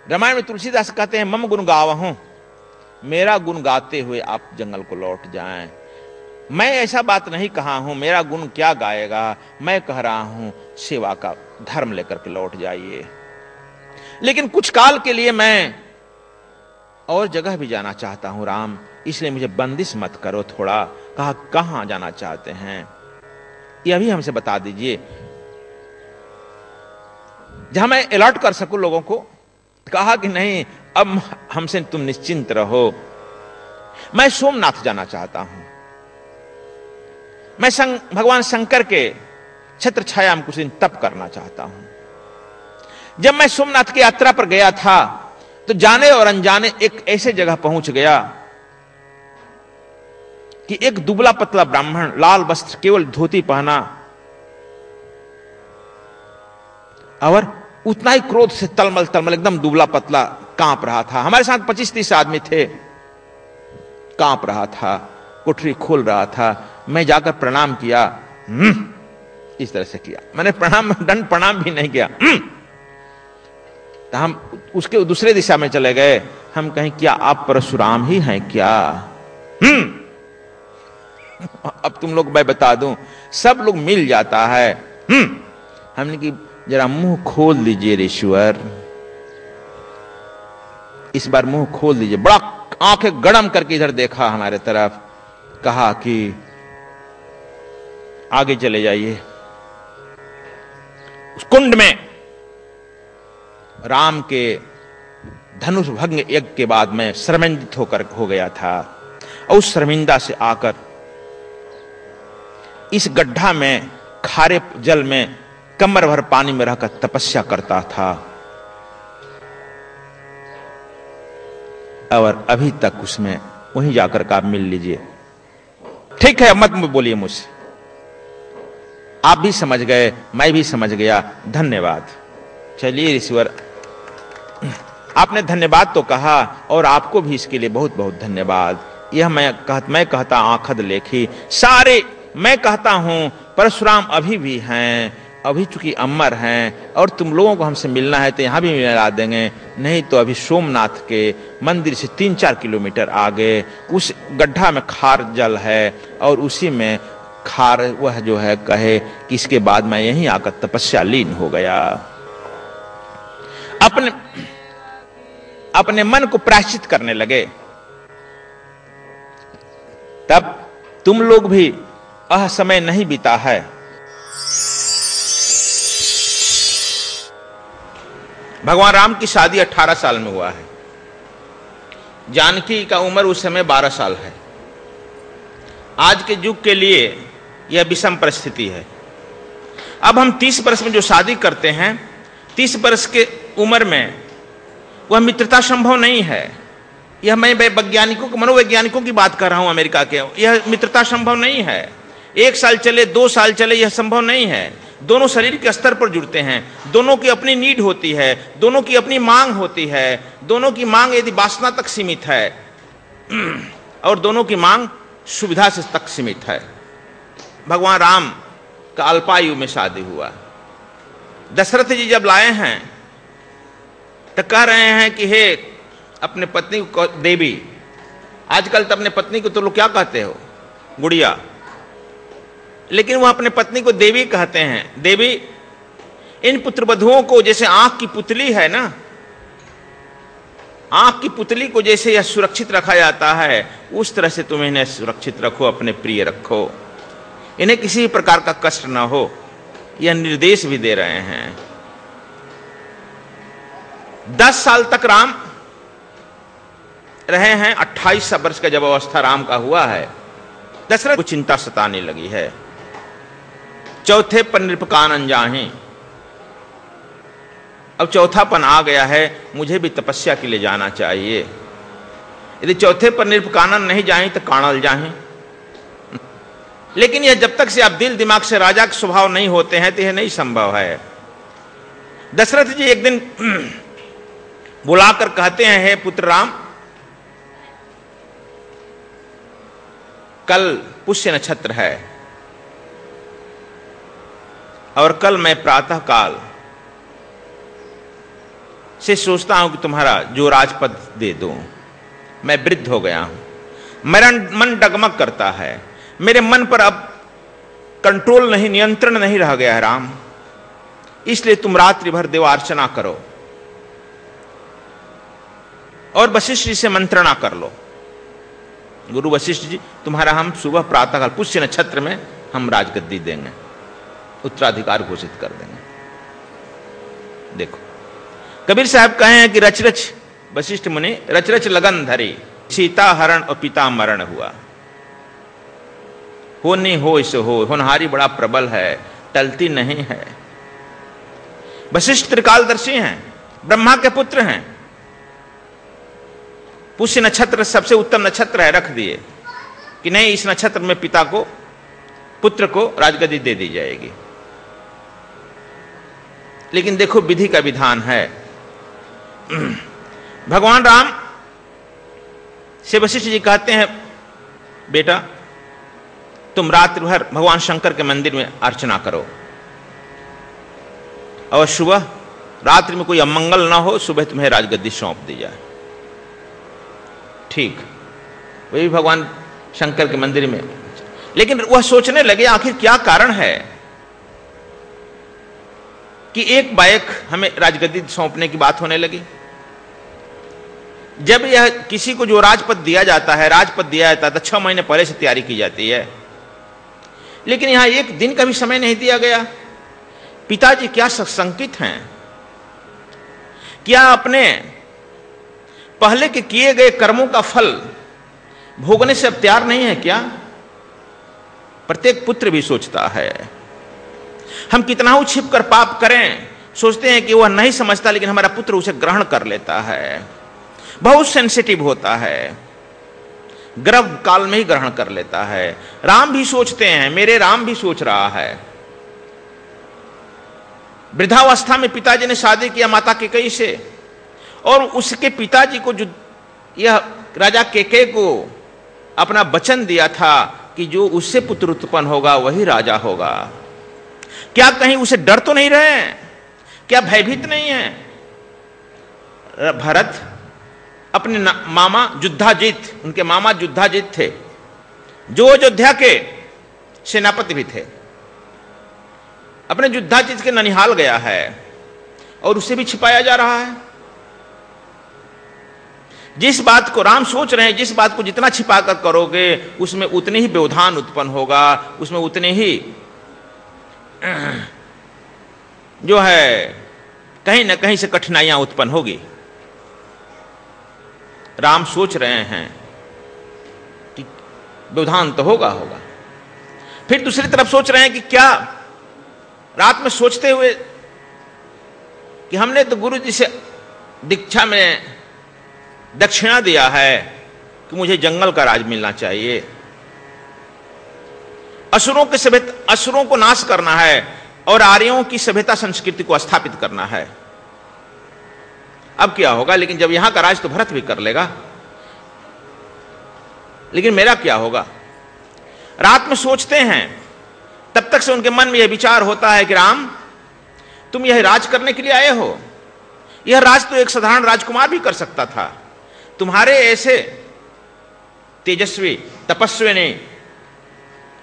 रामायण में तुलसीदास कहते हैं मम गुण गावहूं, मेरा गुण गाते हुए आप जंगल को लौट जाएं। मैं ऐसा बात नहीं कहा हूं मेरा गुण क्या गाएगा, मैं कह रहा हूं सेवा का धर्म लेकर के लौट जाइए। लेकिन कुछ काल के लिए मैं और जगह भी जाना चाहता हूं राम, इसलिए मुझे बंदिश मत करो थोड़ा। कहा कहां जाना चाहते हैं, यह भी हमसे बता दीजिए जहां मैं अलर्ट कर सकूं लोगों को। कहा कि नहीं, अब हमसे तुम निश्चिंत रहो, मैं सोमनाथ जाना चाहता हूं। मैं भगवान शंकर के छत्र छाया में कुछ दिन तप करना चाहता हूं। जब मैं सोमनाथ की यात्रा पर गया था तो जाने और अनजाने एक ऐसे जगह पहुंच गया कि एक दुबला पतला ब्राह्मण, लाल वस्त्र, केवल धोती पहना, और उतना ही क्रोध से तलमल तलमल एकदम दुबला पतला कांप रहा था। हमारे साथ 25-30 आदमी थे, कांप रहा था, कोठरी खोल रहा था। मैं जाकर प्रणाम किया, इस तरह से किया। मैंने प्रणाम, दंड प्रणाम भी नहीं किया। तो हम उसके दूसरे दिशा में चले गए। हम कहें क्या आप परशुराम ही हैं क्या? अब तुम लोग मैं बता दूं, सब लोग मिल जाता है। हमने कि जरा मुंह खोल लीजिए ऋषिवर, इस बार मुंह खोल लीजिए। बड़ा आंखें गड़म करके इधर देखा हमारे तरफ, कहा कि आगे चले जाइए। उस कुंड में राम के धनुष भंग यज्ञ के बाद मैं शर्मिंदित होकर हो गया था, और उस शर्मिंदा से आकर इस गड्ढा में खारे जल में कमर भर पानी में रहकर तपस्या करता था, और अभी तक उसमें वहीं जाकर का आप मिल लीजिए। ठीक है, मत बोलिए मुझसे, आप भी समझ गए, मैं भी समझ गया, धन्यवाद। चलिए ईश्वर, आपने धन्यवाद तो कहा, और आपको भी इसके लिए बहुत बहुत धन्यवाद। यह मैं कहता आंखद लेखी सारे, मैं कहता हूं परशुराम अभी भी हैं, अभी चूंकि अमर हैं, और तुम लोगों को हमसे मिलना है तो यहां भी मिला देंगे, नहीं तो अभी सोमनाथ के मंदिर से 3-4 किलोमीटर आगे उस गड्ढा में खार जल है, और उसी में खार वह जो है कहे कि इसके बाद मैं यहीं आकर तपस्या लीन हो गया। अपने मन को प्रायश्चित करने लगे। तब तुम लोग भी समय नहीं बीता है। भगवान राम की शादी 18 साल में हुआ है। जानकी का उम्र उस समय 12 साल है। आज के युग के लिए यह विषम परिस्थिति है। अब हम 30 वर्ष में जो शादी करते हैं, 30 वर्ष के उम्र में वह मित्रता संभव नहीं है। यह मैं वैज्ञानिकों, मनोवैज्ञानिकों की बात कर रहा हूं, अमेरिका के। यह मित्रता संभव नहीं है। 1 साल चले, 2 साल चले, यह संभव नहीं है। दोनों शरीर के स्तर पर जुड़ते हैं, दोनों की अपनी नीड होती है, दोनों की अपनी मांग होती है। दोनों की मांग यदि वासना तक सीमित है, और दोनों की मांग सुविधा से तक सीमित है। भगवान राम का अल्पायु में शादी हुआ। दशरथ जी जब लाए हैं तो कह रहे हैं कि हे अपने पत्नी को देवी। आजकल तो अपने पत्नी को तो लोग क्या कहते हो, गुड़िया, लेकिन वह अपने पत्नी को देवी कहते हैं। देवी, इन पुत्रवधुओं को जैसे आंख की पुतली है ना, आंख की पुतली को जैसे यह सुरक्षित रखा जाता है, उस तरह से तुम इन्हें सुरक्षित रखो, अपने प्रिय रखो, इन्हें किसी प्रकार का कष्ट ना हो। यह निर्देश भी दे रहे हैं। 10 साल तक राम रहे हैं। 28 वर्ष का जब अवस्था राम का हुआ है, दशरथ को चिंता सताने लगी है। चौथे पर नृपकानन जाहि, अब चौथापन आ गया है, मुझे भी तपस्या के लिए जाना चाहिए। यदि चौथे पर नृपकानन नहीं जाए तो काणल जाए। लेकिन यह जब तक से आप दिल दिमाग से राजा के स्वभाव नहीं होते हैं तो यह नहीं संभव है। दशरथ जी एक दिन बुलाकर कहते हैं, हे पुत्र राम, कल पुष्य नक्षत्र है, और कल मैं प्रातः काल से सोचता हूं कि तुम्हारा जो राजपद दे दूं। मैं वृद्ध हो गया हूं, मेरा मन डगमग करता है, मेरे मन पर अब कंट्रोल नहीं, नियंत्रण नहीं रह गया है राम, इसलिए तुम रात्रि भर देवार्चना करो और वशिष्ठ जी से मंत्रणा कर लो। गुरु वशिष्ठ जी, तुम्हारा हम सुबह प्रातःकाल पुष्य नक्षत्र में हम राजगद्दी देंगे, उत्तराधिकार घोषित कर देंगे। देखो कबीर साहब कहे हैं कि रच रच, वशिष्ठ मुनि रच रच लगन धरी, सीता हरण और पिता मरण हुआ। हो नहीं हो इसे हो, होनहारी बड़ा प्रबल है, टलती नहीं है। वशिष्ठ त्रिकालदर्शी हैं, ब्रह्मा के पुत्र हैं, पुष्य नक्षत्र सबसे उत्तम नक्षत्र है, रख दिए कि नहीं इस नक्षत्र में पिता को, पुत्र को राजगद्दी दे दी जाएगी। लेकिन देखो विधि का विधान है। भगवान राम से वशिष्ठ जी कहते हैं, बेटा तुम रात्रि भर भगवान शंकर के मंदिर में अर्चना करो और सुबह, रात्रि में कोई अमंगल ना हो, सुबह तुम्हें राजगद्दी सौंप दी जाए। ठीक, वही भगवान शंकर के मंदिर में। लेकिन वह सोचने लगे आखिर क्या कारण है कि एक बायक हमें राजगद्दी सौंपने की बात होने लगी। जब यह किसी को जो राजपद दिया जाता है, राजपद दिया जाता है तो 6 महीने पहले से तैयारी की जाती है, लेकिन यहां एक दिन का भी समय नहीं दिया गया। पिताजी क्या संकित हैं, क्या अपने पहले के किए गए कर्मों का फल भोगने से अब तैयार नहीं है क्या? प्रत्येक पुत्र भी सोचता है। हम कितना ही छिप कर पाप करें, सोचते हैं कि वह नहीं समझता, लेकिन हमारा पुत्र उसे ग्रहण कर लेता है, बहुत सेंसिटिव होता है, गर्भ काल में ही ग्रहण कर लेता है। राम भी सोचते हैं, मेरे राम भी सोच रहा है। वृद्धावस्था में पिताजी ने शादी किया माता केकई से, और उसके पिताजी को जो यह राजा केकई को अपना वचन दिया था कि जो उससे पुत्र उत्पन्न होगा वही राजा होगा। क्या कहीं उसे डर तो नहीं रहे हैं? क्या भयभीत नहीं है? भरत अपने मामा युद्धाजित, उनके मामा युद्धाजित थे, जो अयोध्या के सेनापति भी थे, अपने युद्धाजित के ननिहाल गया है और उसे भी छिपाया जा रहा है। जिस बात को राम सोच रहे हैं, जिस बात को जितना छिपा कर करोगे उसमें उतनी ही व्यवधान उत्पन्न होगा, उसमें उतनी ही जो है कहीं ना कहीं से कठिनाइयां उत्पन्न होगी। राम सोच रहे हैं कि व्यवधान तो होगा। फिर दूसरी तरफ सोच रहे हैं कि क्या, रात में सोचते हुए कि हमने तो गुरु जी से दीक्षा में दक्षिणा दिया है कि मुझे जंगल का राज मिलना चाहिए, असुरों को नाश करना है और आर्यों की सभ्यता संस्कृति को स्थापित करना है। अब क्या होगा? लेकिन जब यहां का राज तो भरत भी कर लेगा, लेकिन मेरा क्या होगा? रात में सोचते हैं, तब तक से उनके मन में यह विचार होता है कि राम तुम यह राज करने के लिए आए हो, यह राज तो एक साधारण राजकुमार भी कर सकता था। तुम्हारे ऐसे तेजस्वी तपस्विनी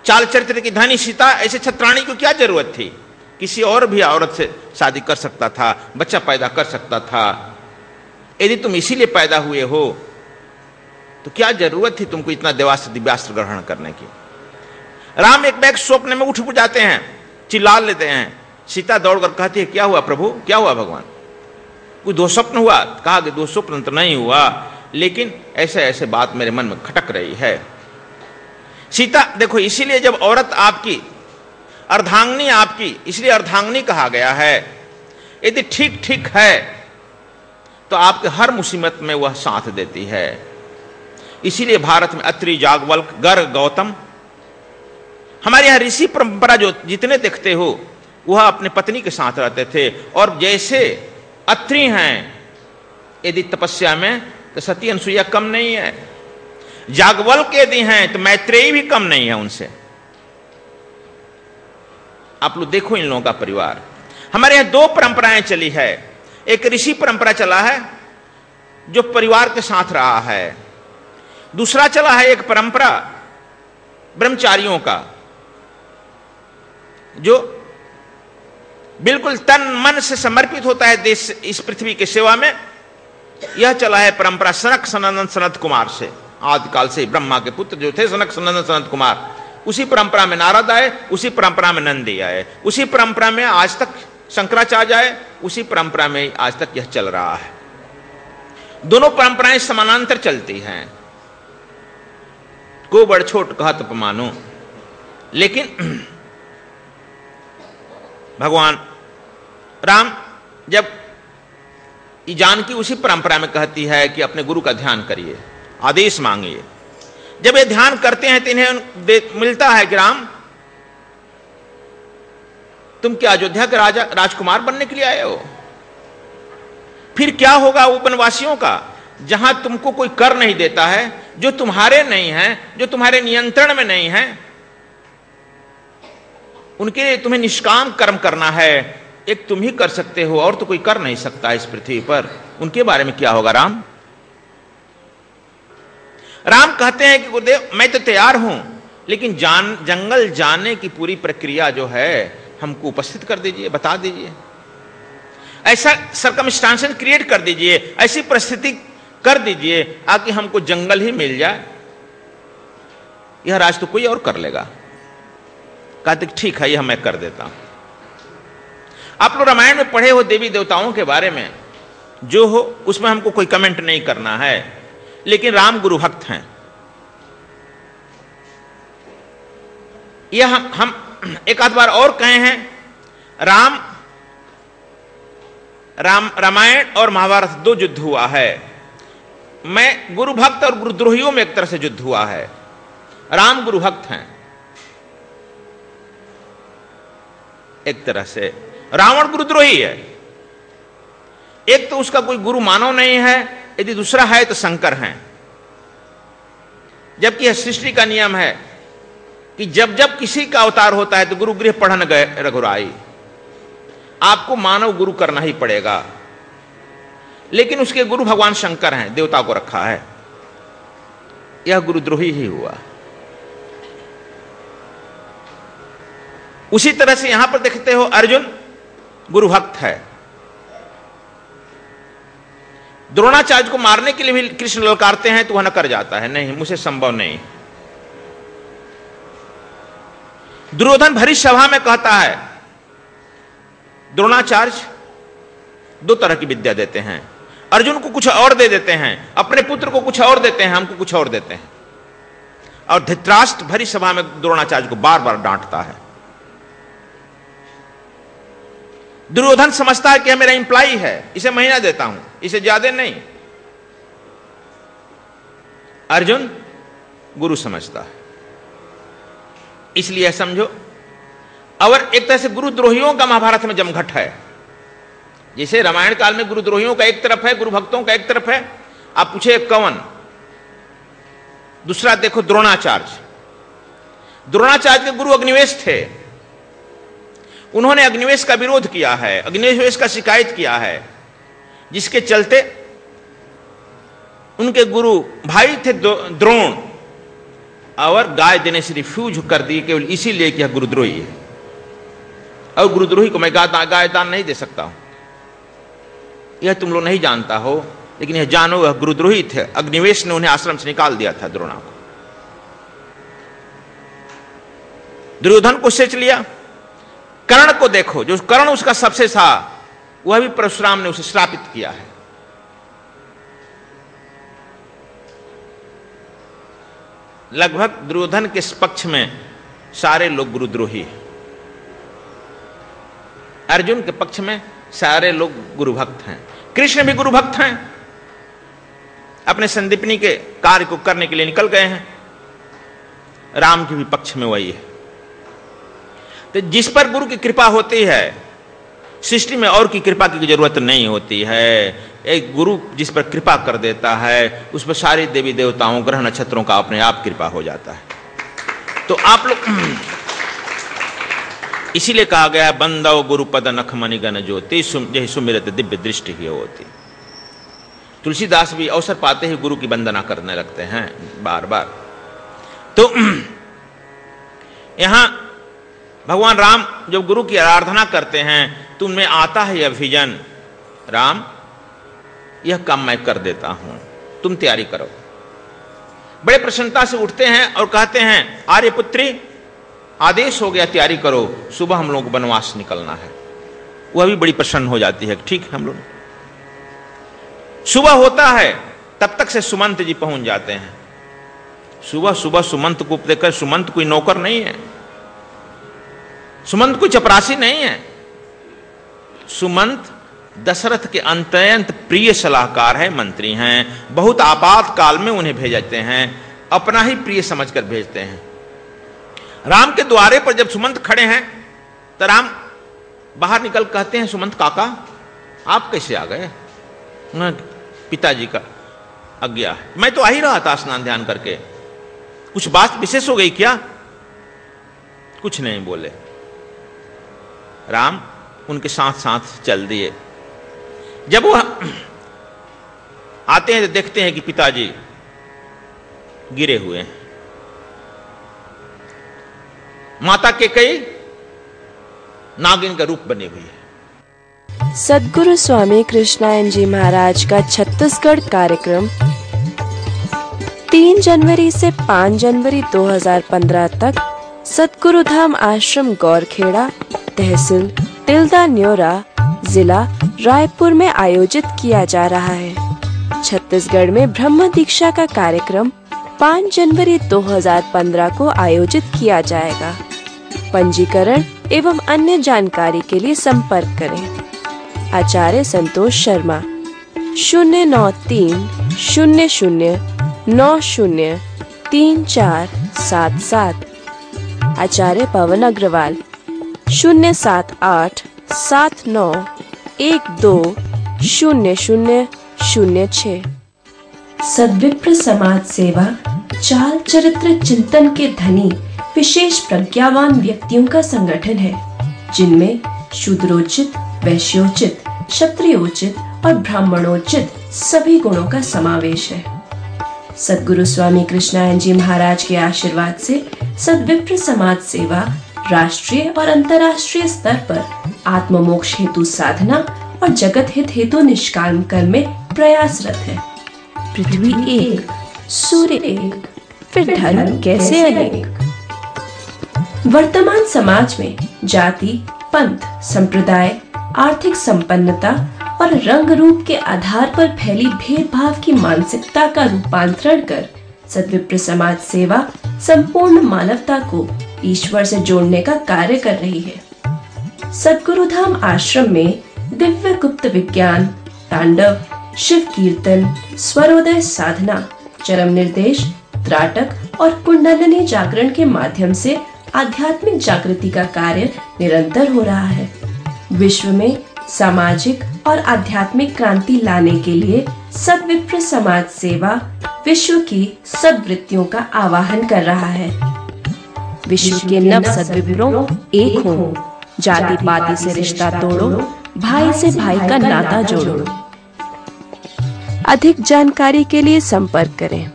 चाल चरित्र की धनी सीता ऐसे छत्राणी को क्या जरूरत थी? किसी और भी औरत से शादी कर सकता था, बच्चा पैदा कर सकता था। यदि तुम इसीलिए पैदा हुए हो तो क्या जरूरत थी तुमको इतना देवास्त्र दिव्यास्त्र ग्रहण करने की? राम एक बैग स्वप्न में उठ जाते हैं, चिल्ला लेते हैं। सीता दौड़कर कहती है, क्या हुआ प्रभु, क्या हुआ भगवान? कोई दो स्वप्न हुआ? कहा कि दो स्वप्न तो नहीं हुआ, लेकिन ऐसे ऐसे बात मेरे मन में खटक रही है। सीता देखो, इसीलिए जब औरत आपकी, अर्धांगिनी आपकी, इसलिए अर्धांगिनी कहा गया है। यदि ठीक ठीक है तो आपके हर मुसीबत में वह साथ देती है। इसीलिए भारत में अत्रि, जागवल्क, गर्ग, गौतम, हमारे यहां ऋषि परंपरा जो जितने देखते हो वह अपने पत्नी के साथ रहते थे। और जैसे अत्रि हैं यदि तपस्या में, तो सती अनसुईया कम नहीं है। जागवल्क यदि हैं तो मैत्रेयी भी कम नहीं है उनसे। आप लोग देखो इन लोगों का परिवार। हमारे यहां दो परंपराएं चली है, एक ऋषि परंपरा चला है जो परिवार के साथ रहा है, दूसरा चला है एक परंपरा ब्रह्मचारियों का जो बिल्कुल तन मन से समर्पित होता है देश इस पृथ्वी की सेवा में। यह चला है परंपरा सनक सनंदन सनत कुमार से, आदिकाल से ब्रह्मा के पुत्र जो थे सनक सनंदन सनत कुमार, उसी परंपरा में नारद आए, उसी परंपरा में नंदी आए, उसी परंपरा में आज तक शंकराचार्य आए, उसी परंपरा में आज तक यह चल रहा है। दोनों परंपराएं समानांतर चलती हैं, को बड़ छोट कहत अपमानो। लेकिन भगवान राम जब जानकी उसी परंपरा में कहती है कि अपने गुरु का ध्यान करिए, आदेश मांगिए, जब ये ध्यान करते हैं तो इन्हें मिलता है कि राम तुम क्या अयोध्या के राजा राजकुमार बनने के लिए आए हो? फिर क्या होगा वो वनवासियों का, जहां तुमको कोई कर नहीं देता है, जो तुम्हारे नहीं है, जो तुम्हारे नियंत्रण में नहीं है, उनके लिए तुम्हें निष्काम कर्म करना है। एक तुम ही कर सकते हो और तो कोई कर नहीं सकता इस पृथ्वी पर। उनके बारे में क्या होगा राम? राम कहते हैं कि गुरुदेव मैं तो तैयार हूं, लेकिन जंगल जाने की पूरी प्रक्रिया जो है हमको उपस्थित कर दीजिए, बता दीजिए, ऐसा सर्कमस्टांसेस क्रिएट कर दीजिए, ऐसी परिस्थिति कर दीजिए ताकि हमको जंगल ही मिल जाए। यह राज तो कोई और कर लेगा। कहते ठीक है, यह मैं कर देता हूं। आप लोग रामायण में पढ़े हो देवी देवताओं के बारे में, जो हो उसमें हमको कोई कमेंट नहीं करना है, लेकिन राम गुरु भक्त हैं। यह हम एक आध बार और कहे हैं, रामायण और महाभारत दो युद्ध हुआ है। मैं गुरु भक्त और गुरुद्रोहियों में एक तरह से युद्ध हुआ है। राम गुरु भक्त हैं एक तरह से, रावण गुरुद्रोही है। एक तो उसका कोई गुरु मानव नहीं है, यदि दूसरा है तो शंकर हैं। जबकि यह सृष्टि का नियम है कि जब जब किसी का अवतार होता है तो गुरु गृह पढ़न गए रघुराई, आपको मानव गुरु करना ही पड़ेगा। लेकिन उसके गुरु भगवान शंकर हैं, देवता को रखा है। यह गुरुद्रोही ही हुआ। उसी तरह से यहां पर देखते हो अर्जुन गुरु भक्त है। द्रोणाचार्य को मारने के लिए भी कृष्ण ललकारते हैं तो वह न कर जाता है, नहीं मुझे संभव नहीं। दुर्योधन भरी सभा में कहता है द्रोणाचार्य दो तरह की विद्या देते हैं, अर्जुन को कुछ और दे देते हैं, अपने पुत्र को कुछ और देते हैं, हमको कुछ और देते हैं। और धृतराष्ट्र भरी सभा में द्रोणाचार्य को बार बार डांटता है। दुर्योधन समझता है कि यह मेरा इंप्लाई है, इसे महीना देता हूं, इसे ज्यादा नहीं। अर्जुन गुरु समझता है। इसलिए समझो, और एक तरह से गुरुद्रोहियों का महाभारत में जमघट है। जैसे रामायण काल में गुरुद्रोहियों का एक तरफ है, गुरु भक्तों का एक तरफ है। आप पूछे कौन? दूसरा देखो द्रोणाचार्य। द्रोणाचार्य के गुरु अग्निवेश थे। उन्होंने अग्निवेश का विरोध किया है, अग्निवेश का शिकायत किया है, जिसके चलते उनके गुरु भाई थे द्रोण, और गाय देने से रिफ्यूज कर दी केवल इसीलिए कि यह गुरुद्रोही है। और गुरुद्रोही को मैं गाय दान नहीं दे सकता हूं। यह तुम लोग नहीं जानता हो, लेकिन यह जानो वह गुरुद्रोही थे। अग्निवेश ने उन्हें आश्रम से निकाल दिया था द्रोणा को। दुर्योधन को सेच लिया। कर्ण को देखो, जो कर्ण उसका सबसे था, वह भी परशुराम ने उसे श्रापित किया है। लगभग दुर्योधन के पक्ष में सारे लोग गुरुद्रोही हैं। अर्जुन के पक्ष में सारे लोग गुरु भक्त हैं। कृष्ण भी गुरु भक्त हैं, अपने संदीपनी के कार्य को करने के लिए निकल गए हैं। राम के भी पक्ष में वही है। तो जिस पर गुरु की कृपा होती है, सृष्टि में और की कृपा की जरूरत नहीं होती है। एक गुरु जिस पर कृपा कर देता है, उस पर सारे देवी देवताओं ग्रह नक्षत्रों का अपने आप कृपा हो जाता है। तो आप लोग इसीलिए कहा गया है बंदव गुरुपद नख मणिगण ज्योति जय सुमिरत दिव्य दृष्टि ही होती। तुलसीदास भी अवसर पाते ही गुरु की वंदना करने लगते हैं बार बार। तो यहां भगवान राम जब गुरु की आराधना करते हैं तो उनमें आता है यह विजन, राम यह काम मैं कर देता हूं, तुम तैयारी करो। बड़े प्रसन्नता से उठते हैं और कहते हैं आर्यपुत्री आदेश हो गया, तैयारी करो, सुबह हम लोग को वनवास निकलना है। वह भी बड़ी प्रसन्न हो जाती है, ठीक है हम लोग। सुबह होता है तब तक से सुमंत जी पहुंच जाते हैं। सुबह सुबह सुमंत को देखकर, सुमंत कोई नौकर नहीं है, सुमंत कोई चपरासी नहीं है, सुमंत दशरथ के अत्यंत प्रिय सलाहकार है, मंत्री हैं। बहुत आपातकाल में उन्हें भेजते हैं, अपना ही प्रिय समझकर भेजते हैं। राम के द्वारे पर जब सुमंत खड़े हैं तो राम बाहर निकल कहते हैं सुमंत काका आप कैसे आ गए? पिताजी का आज्ञा है, मैं तो आ ही रहा था स्नान ध्यान करके, कुछ बात विशेष हो गई क्या? कुछ नहीं बोले। राम उनके साथ साथ चल दिए। जब वो आते हैं तो देखते हैं कि पिताजी गिरे हुए हैं। माता कैकेयी नागिन का रूप बनी हुई है। सद्गुरु स्वामी कृष्णायन जी महाराज का छत्तीसगढ़ कार्यक्रम 3 जनवरी से 5 जनवरी 2015 तक सद्गुरु धाम आश्रम गौरखेड़ा, तहसील तिल्दा न्योरा, जिला रायपुर में आयोजित किया जा रहा है। छत्तीसगढ़ में ब्रह्म दीक्षा का कार्यक्रम 5 जनवरी 2015 को आयोजित किया जाएगा। पंजीकरण एवं अन्य जानकारी के लिए संपर्क करें। आचार्य संतोष शर्मा 09390903477। आचार्य पवन अग्रवाल 07889120006। सद्विप्र समाज सेवा चाल चरित्र चिंतन के धनी विशेष प्रज्ञावान व्यक्तियों का संगठन है, जिनमें शूद्रोचित, वैश्योचित, क्षत्रियोचित और ब्राह्मणोचित सभी गुणों का समावेश है। सद्गुरु स्वामी कृष्णायन जी महाराज के आशीर्वाद से सद्विप्र समाज सेवा राष्ट्रीय और अंतर्राष्ट्रीय स्तर पर आत्म मोक्ष हेतु साधना और जगत हित हेतु निष्काम कर्म में प्रयासरत है। पृथ्वी एक, सूर्य एक, फिर धर्म कैसे अनेक। वर्तमान समाज में जाति, पंथ, संप्रदाय, आर्थिक संपन्नता और रंग रूप के आधार पर फैली भेदभाव की मानसिकता का रूपांतरण कर सद्विप्र समाज सेवा संपूर्ण मानवता को ईश्वर से जोड़ने का कार्य कर रही है। सद्गुरु धाम आश्रम में दिव्य गुप्त विज्ञान, तांडव, शिव कीर्तन, स्वरोदय साधना, चरम निर्देश, त्राटक और कुंडलिनी जागरण के माध्यम से आध्यात्मिक जागृति का कार्य निरंतर हो रहा है। विश्व में सामाजिक और आध्यात्मिक क्रांति लाने के लिए सद्विप्र समाज सेवा विश्व की सद्वृत्तियों का आवाहन कर रहा है। विश्व के नव सद्विप्रों एक हो, जाति पाति से रिश्ता तोड़ो, भाई से भाई का नाता जोड़ो। अधिक जानकारी के लिए संपर्क करें।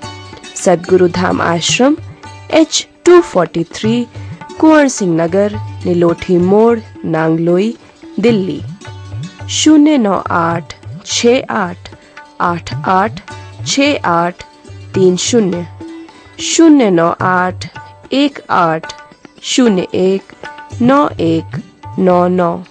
सद्गुरु धाम आश्रम H243 कुंवर सिंह नगर, नीलोठी मोड़, नांगलोई, दिल्ली 09868886830 09818019199।